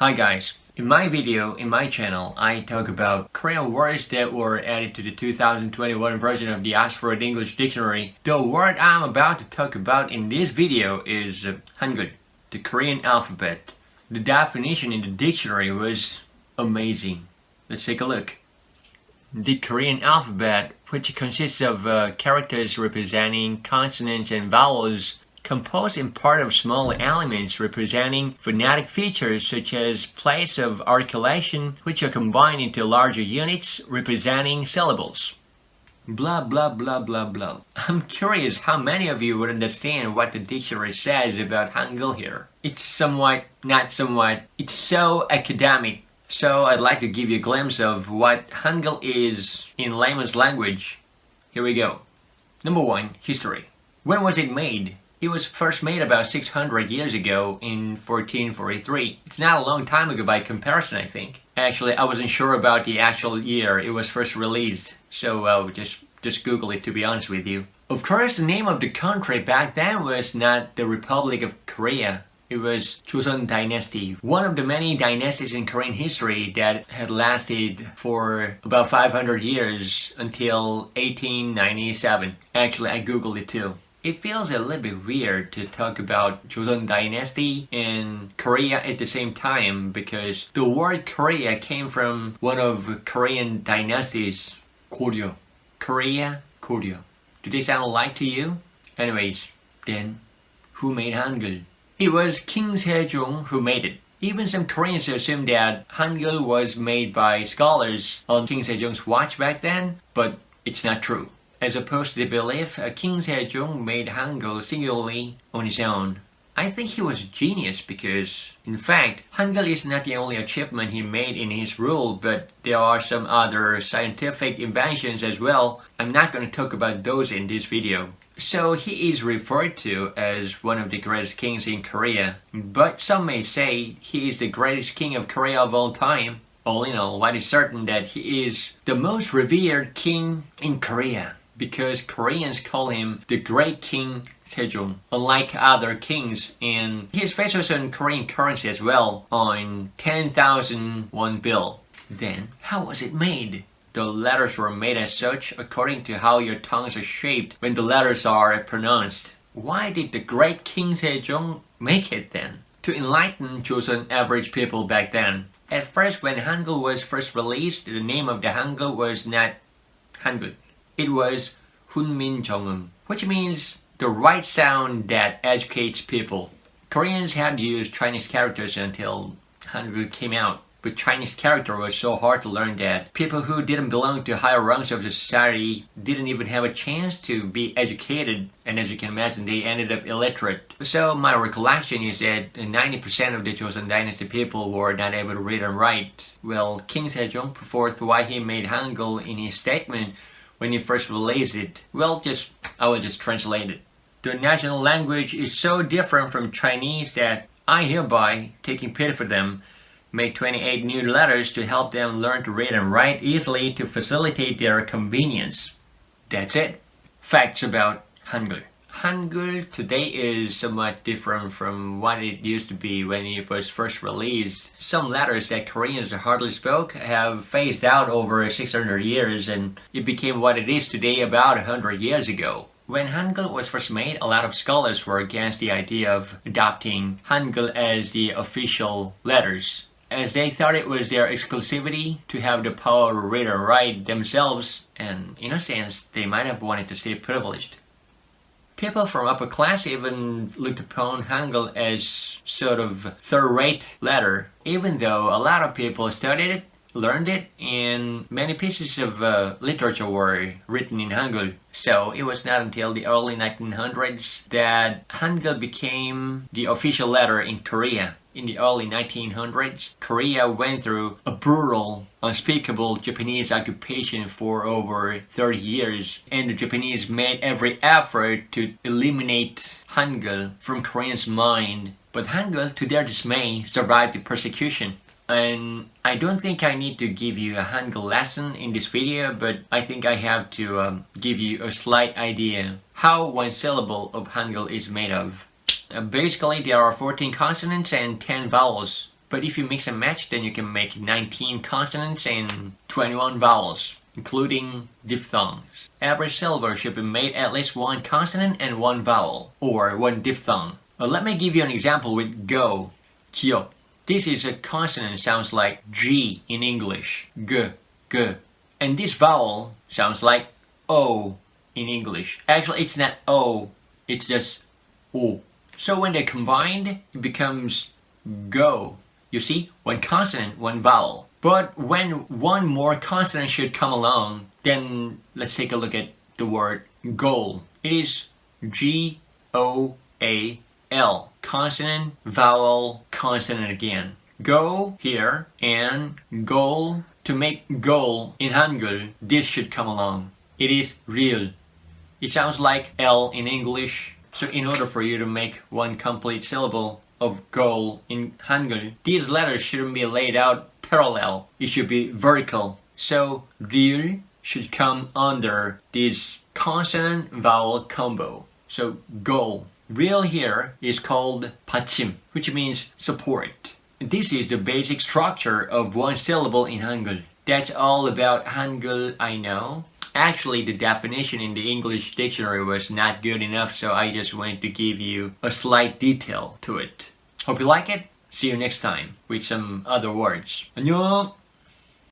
Hi guys, in my video, in my channel, I talk about Korean words that were added to the 2021 version of the Oxford English Dictionary. The word I'm about to talk about in this video is Hangul, the Korean alphabet. The definition in the dictionary was amazing. Let's take a look. The Korean alphabet, which consists of characters representing consonants and vowels, composed in part of small elements representing phonetic features such as places of articulation, which are combined into larger units representing syllables. Blah blah blah blah blah. I'm curious how many of you would understand what the dictionary says about Hangul here. It's somewhat, not somewhat, it's so academic. So I'd like to give you a glimpse of what Hangul is in layman's language. Here we go. Number 1. History. When was it made? It was first made about 600 years ago in 1443. It's not a long time ago by comparison, I think. Actually, I wasn't sure about the actual year it was first released, so just Google it to be honest with you. Of course, the name of the country back then was not the Republic of Korea. It was Joseon Dynasty, one of the many dynasties in Korean history that had lasted for about 500 years until 1897. Actually, I googled it too. It feels a little bit weird to talk about Joseon Dynasty and Korea at the same time because the word Korea came from one of Korean dynasties, Goryeo. Korea, Goryeo. Do they sound alike to you? Anyways, then, who made Hangul? It was King Sejong who made it. Even some Koreans assume that Hangul was made by scholars on King Sejong's watch back then, but it's not true. As opposed to the belief, King Sejong made Hangul singularly on his own. I think he was a genius because, in fact, Hangul is not the only achievement he made in his rule, but there are some other scientific inventions as well. I'm not going to talk about those in this video. So he is referred to as one of the greatest kings in Korea, but some may say he is the greatest king of Korea of all time. All in all, what is certain that he is the most revered king in Korea, because Koreans call him the Great King Sejong, unlike other kings, and his face was on Korean currency as well, on 10,000 won bill. Then, how was it made? The letters were made as such according to how your tongues are shaped when the letters are pronounced. Why did the Great King Sejong make it then? To enlighten Joseon average people back then. At first, when Hangul was first released, the name of the Hangul was not Hangul. It was Hunmin Jeongum, which means the right sound that educates people. Koreans had used Chinese characters until Hangul came out, but Chinese character was so hard to learn that people who didn't belong to higher rungs of the society didn't even have a chance to be educated, and as you can imagine, they ended up illiterate. So my recollection is that 90% of the Joseon Dynasty people were not able to read and write. Well, King Sejong put forth why he made Hangul in his statement when he first released it. Well, I will just translate it. The national language is so different from Chinese that I hereby, taking pity for them, make 28 new letters to help them learn to read and write easily to facilitate their convenience. That's it. Facts about Hangul. Hangul today is somewhat different from what it used to be when it was first released. Some letters that Koreans hardly spoke have phased out over 600 years and it became what it is today about 100 years ago. When Hangul was first made, a lot of scholars were against the idea of adopting Hangul as the official letters, as they thought it was their exclusivity to have the power to read and write themselves, and in a sense, they might have wanted to stay privileged. People from upper class even looked upon Hangul as sort of third-rate letter, even though a lot of people studied it, learned it, and many pieces of literature were written in Hangul. So it was not until the early 1900s that Hangul became the official letter in Korea. In the early 1900s, Korea went through a brutal, unspeakable Japanese occupation for over 30 years, and the Japanese made every effort to eliminate Hangul from Koreans' mind. But Hangul, to their dismay, survived the persecution. And I don't think I need to give you a Hangul lesson in this video, but I think I have to give you a slight idea how one syllable of Hangul is made of. Basically, there are 14 consonants and 10 vowels. But if you mix and match, then you can make 19 consonants and 21 vowels, including diphthongs. Every syllable should be made at least one consonant and one vowel, or one diphthong. Let me give you an example with go, kyo. This is a consonant, sounds like G in English, g, g. And this vowel sounds like O in English. Actually, it's not O, it's just O. So when they're combined, it becomes go. You see, one consonant, one vowel. But when one more consonant should come along, then let's take a look at the word goal. It is G-O-A-L. Consonant, vowel, consonant again. Go here and goal. To make goal in Hangul, this should come along. It is real. It sounds like L in English. So in order for you to make one complete syllable of goal in Hangul, these letters shouldn't be laid out parallel. It should be vertical. So real should come under this consonant vowel combo. So goal. Real here is called 받침, which means support. This is the basic structure of one syllable in Hangul. That's all about Hangul I know. Actually, the definition in the English dictionary was not good enough, so I just wanted to give you a slight detail to it. Hope you like it. See you next time with some other words. 안녕!